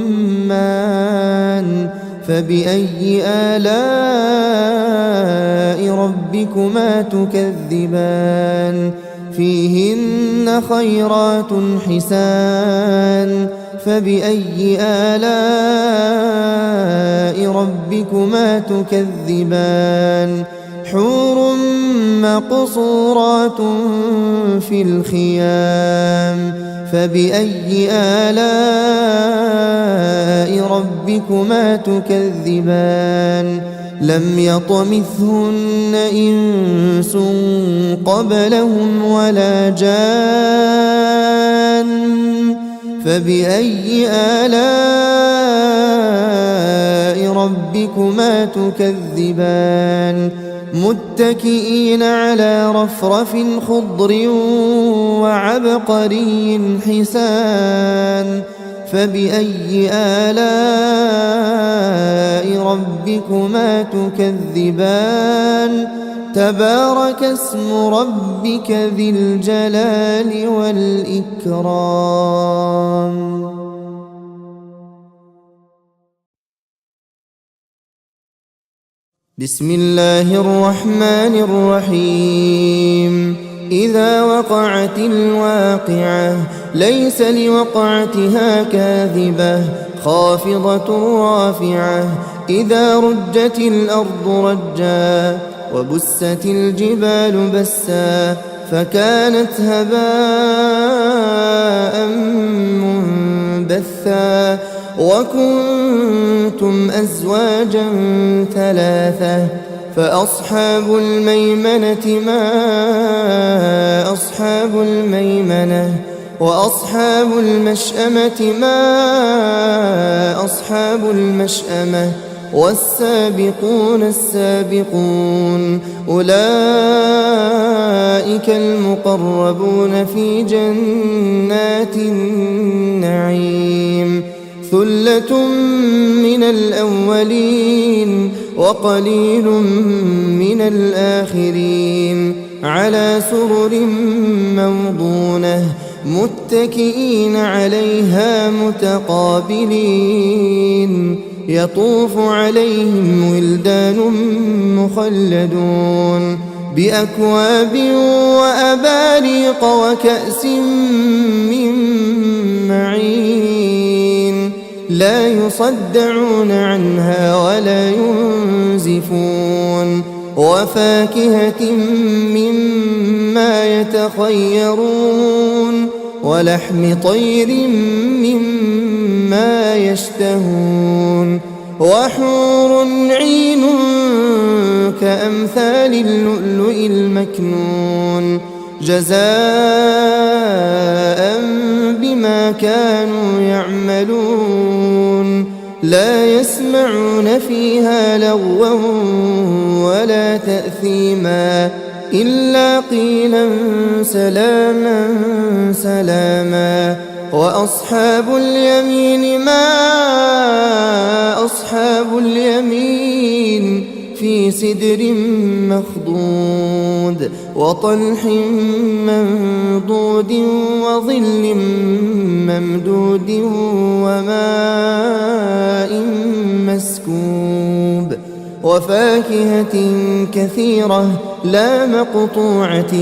ورمان فبأي آلاء ربكما تكذبان فيهن خيرات حسان فبأي آلاء ربكما تكذبان حور مقصورات في الخيام فبأي آلاء ربكما تكذبان لم يطمثهن إنس قبلهم ولا جان فبأي آلاء ربكما تكذبان متكئين على رفرف خضر وعبقري حسان فبأي آلاء ربكما تكذبان تبارك اسم ربك ذي الجلال والإكرام. بسم الله الرحمن الرحيم إذا وقعت الواقعة ليس لوقعتها كاذبة خافضة رافعة إذا رجت الأرض رجا وبست الجبال بسا فكانت هباء منبثا وكنتم أزواجا ثلاثة فأصحاب الميمنة ما أصحاب الميمنة وأصحاب المشأمة ما أصحاب المشأمة والسابقون السابقون أولئك المقربون في جنات النعيم ثلة من الأولين وقليل من الآخرين على سرر موضونة متكئين عليها متقابلين يطوف عليهم ولدان مخلدون بأكواب وأباريق وكأس من معين لا يصدعون عنها ولا ينزفون وفاكهة مما يتخيرون ولحم طير مما يشتهون وحور عين كأمثال اللؤلؤ المكنون جزاء بما كانوا يعملون لا يسمعون فيها لغوا ولا تأثيما إلا قيلا سلاما سلاما وأصحاب اليمين ما أصحاب اليمين في سدر مخضود وطلح منضود وظل ممدود وماء مسكوب وفاكهة كثيرة لا مقطوعة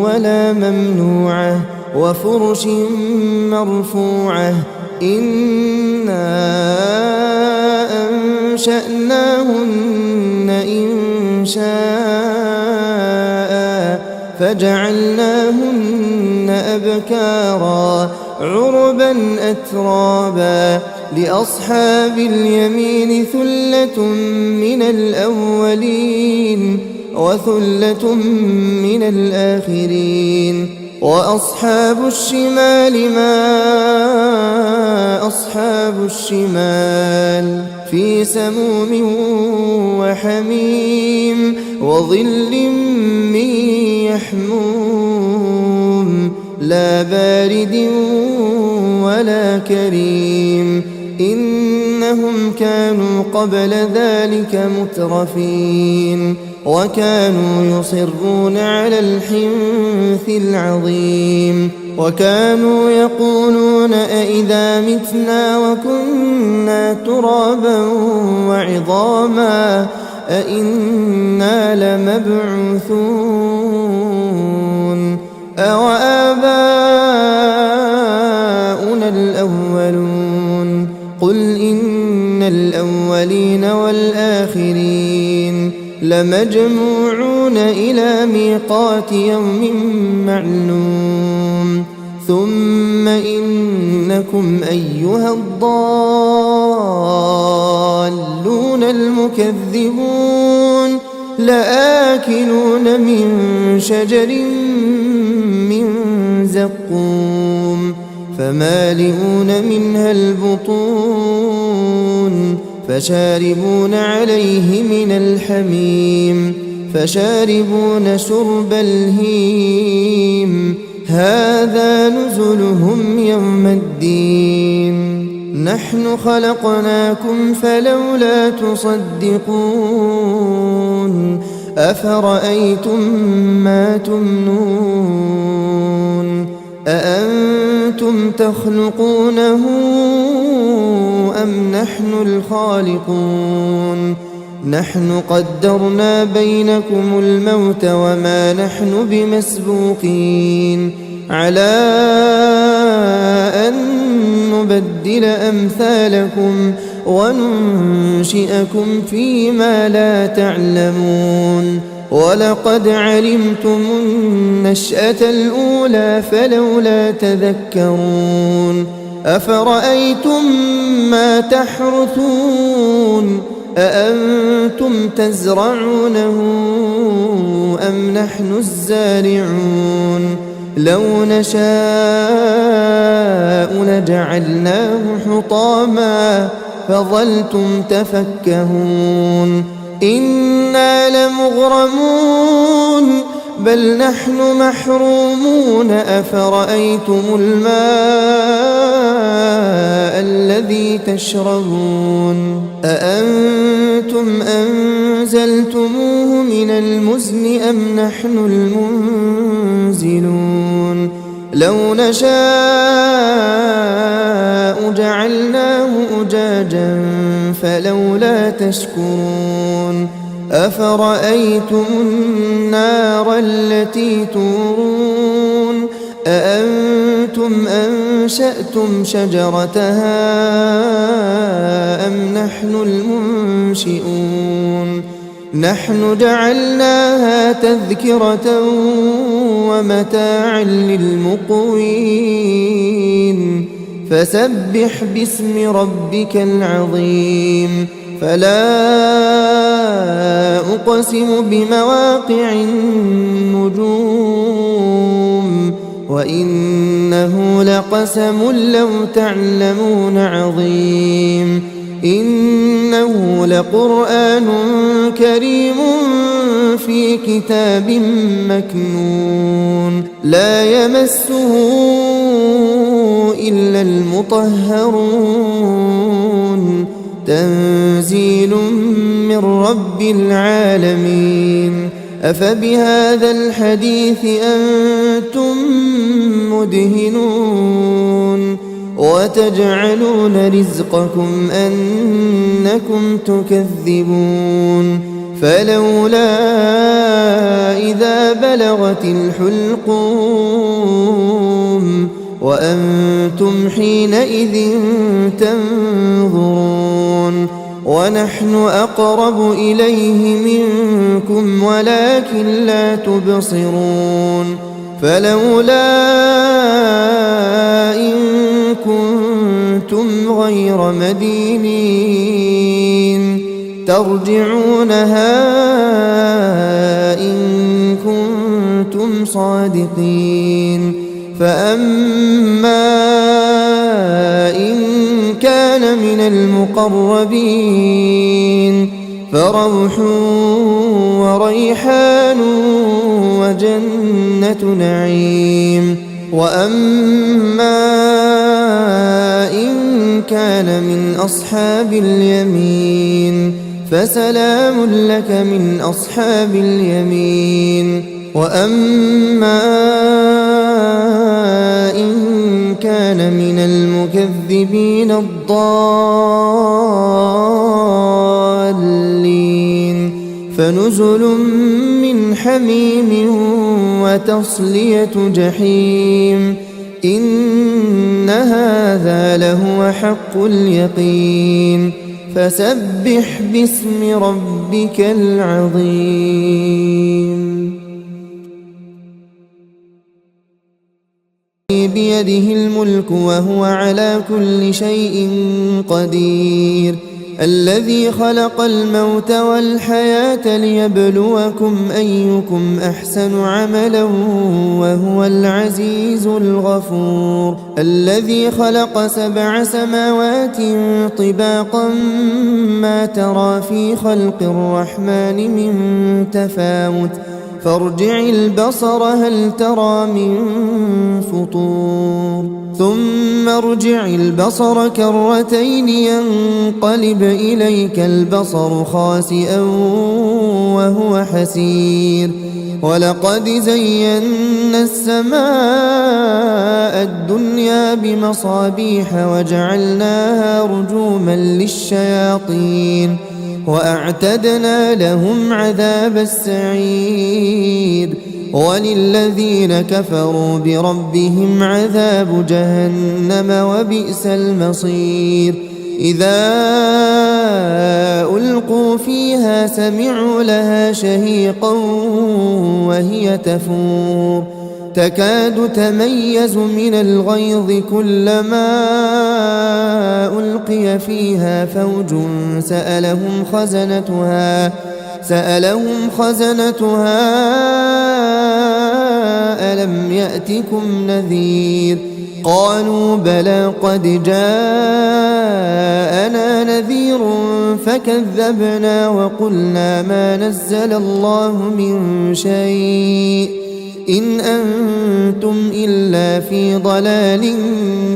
ولا ممنوعة وفرش مرفوعة إنا أنشأناهن إن شاء فجعلناهن أبكارا عربا أترابا لأصحاب اليمين ثلة من الأولين وثلة من الآخرين وأصحاب الشمال ما أصحاب الشمال في سموم وحميم وظل من يحموم لا بارد ولا كريم إنهم كانوا قبل ذلك مترفين وكانوا يصرون على الحنث العظيم وكانوا يقولون أئذا متنا وكنا ترابا وعظاما أئنا لمبعوثون أوآباؤنا الأولون قل إن الأولين والآخرين لمجموعون إلى ميقات يوم معلوم ثم إنكم أيها الضالون المكذبون لآكلون من شجر من زقوم فمالئون منها البطون فشاربون عليه من الحميم فشاربون شرب الهيم هذا نزلهم يوم الدين نحن خلقناكم فلولا تصدقون أفرأيتم ما تمنون أأنتم تخلقونه أم نحن الخالقون نحن قدرنا بينكم الموت وما نحن بمسبوقين على أن نبدل أمثالكم وننشئكم فيما لا تعلمون ولقد علمتم النشأة الأولى فلولا تذكرون أفرأيتم ما تحرثون أأنتم تزرعونه أم نحن الزارعون لو نشاء لجعلناه حطاما فظلتم تفكهون إنا لمغرمون بل نحن محرومون أفرأيتم الماء الذي تشربون أأنتم أنزلتموه من المزن أم نحن المنزلون لو نشاء جعلناه أجاجا فلولا تشكرون أفرأيتم النار التي تورون أأنتم أنشأتم شجرتها أم نحن المنشئون نحن جعلناها تذكرة ومتاعا للمقوين فسبح باسم ربك العظيم فلا أقسم بمواقع النجوم وإنه لقسم لو تعلمون عظيم إنه لقرآن كريم في كتاب مكنون لا يمسه إلا المطهرون تنزيل من رب العالمين أفبهذا الحديث أنتم مدهنون وتجعلون رزقكم أنكم تكذبون فلولا إذا بلغت الحلقوم وأنتم حينئذ تنظرون ونحن أقرب إليه منكم ولكن لا تبصرون فلولا إن كنتم غير مدينين ترجعونها إن كنتم صادقين فأما إن كان من المقربين فروح وريحان وجنة نعيم. وأما إن كان من أصحاب اليمين فسلام لك من أصحاب اليمين. وأما إن كان من المكذبين الضالين فنزل من حميم وتصلية جحيم. إن هذا لهو حق اليقين. فسبح باسم ربك العظيم. بيده الملك وهو على كل شيء قدير. الذي خلق الموت والحياة ليبلوكم أيكم أحسن عملا وهو العزيز الغفور. الذي خلق 7 سماوات طباقا ما ترى في خلق الرحمن من تفاوت فارجع البصر هل ترى من فطور ثم ارجع البصر كرتين ينقلب إليك البصر خاسئا وهو حسير. ولقد زينا السماء الدنيا بمصابيح وجعلناها رجوما للشياطين وأعتدنا لهم عذاب السعير. وللذين كفروا بربهم عذاب جهنم وبئس المصير. إذا ألقوا فيها سمعوا لها شهيقا وهي تفور تكاد تميز من الغيظ كلما ألقي فيها فوج سألهم خزنتها ألم يأتكم نذير قالوا بلى قد جاءنا نذير فكذبنا وقلنا ما نزل الله من شيء إن أنتم إلا في ضلال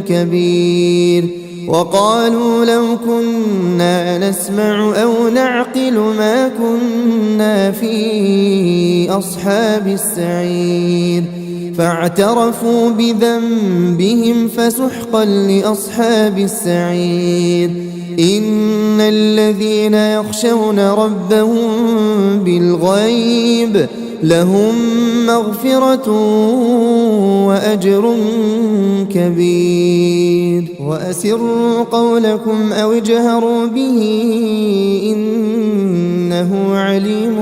كبير. وقالوا لو كنا نسمع أو نعقل ما كنا في أصحاب السعير فاعترفوا بذنبهم فسحقا لأصحاب السعير. إن الذين يخشون ربهم بالغيب لهم مغفرة وأجر كبير. وأسروا قولكم أو اجهروا به إنه عليم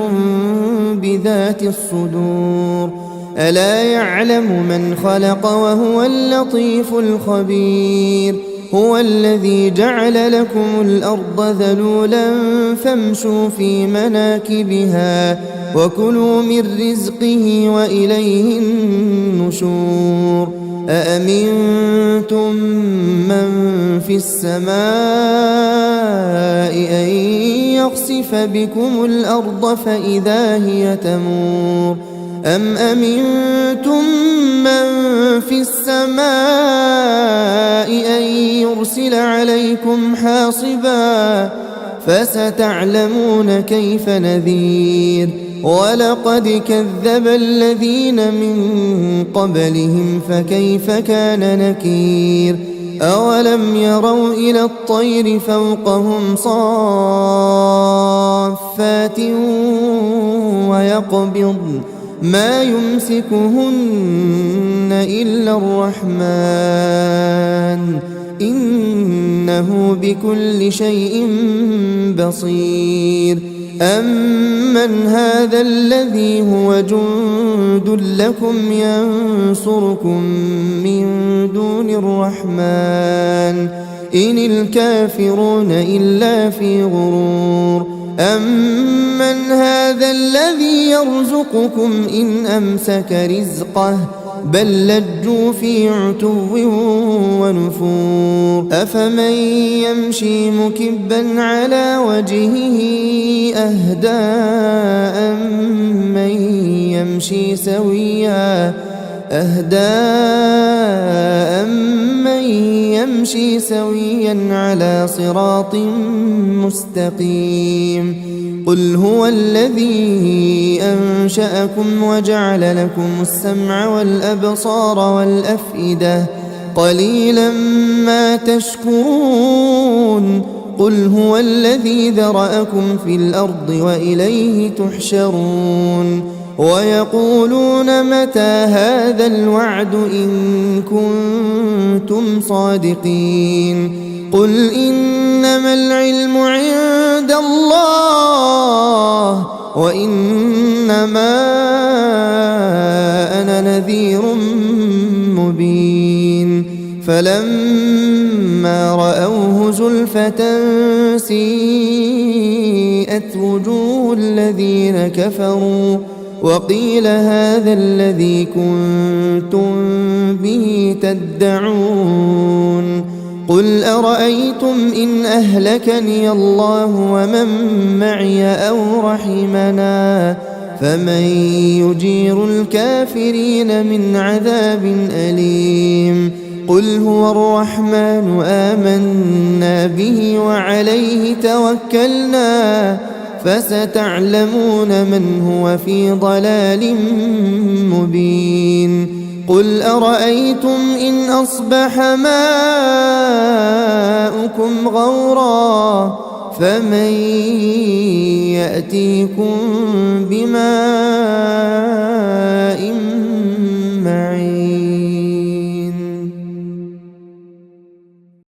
بذات الصدور. ألا يعلم من خلق وهو اللطيف الخبير. هو الذي جعل لكم الأرض ذلولا فامشوا في مناكبها وكلوا من رزقه وإليه النشور. أأمنتم من في السماء أن يخسف بكم الأرض فإذا هي تمور أم أمنتم من في السماء أن يرسل عليكم حاصبا فستعلمون كيف نذير. ولقد كذب الذين من قبلهم فكيف كان نكير. أولم يروا إلى الطير فوقهم صافات ويقبضن ما يمسكهن إلا الرحمن إنه بكل شيء بصير. أمن هذا الذي هو جند لكم ينصركم من دون الرحمن إن الكافرون إلا في غرور. أمن هذا الذي يرزقكم إن أمسك رزقه بل لجوا في عتو ونفور أفمن يمشي مكبا على وجهه أهدى أمن يمشي سويا على صراط مستقيم قل هو الذي أنشأكم وجعل لكم السمع والأبصار والأفئدة قليلا ما تشكرون قل هو الذي ذرأكم في الأرض وإليه تحشرون ويقولون متى هذا الوعد إن كنتم صادقين قل إنما العلم عند الله وإنما أنا نذير مبين فلما رأوه زلفة سيئت وجوه الذين كفروا وقيل هذا الذي كنتم به تدعون قل أرأيتم إن أهلكني الله ومن معي أو رحمنا فمن يجير الكافرين من عذاب أليم قل هو الرحمن آمنا به وعليه توكلنا فستعلمون من هو في ضلال مبين قل أرأيتم إن أصبح ماؤكم غورا فمن يأتيكم بماء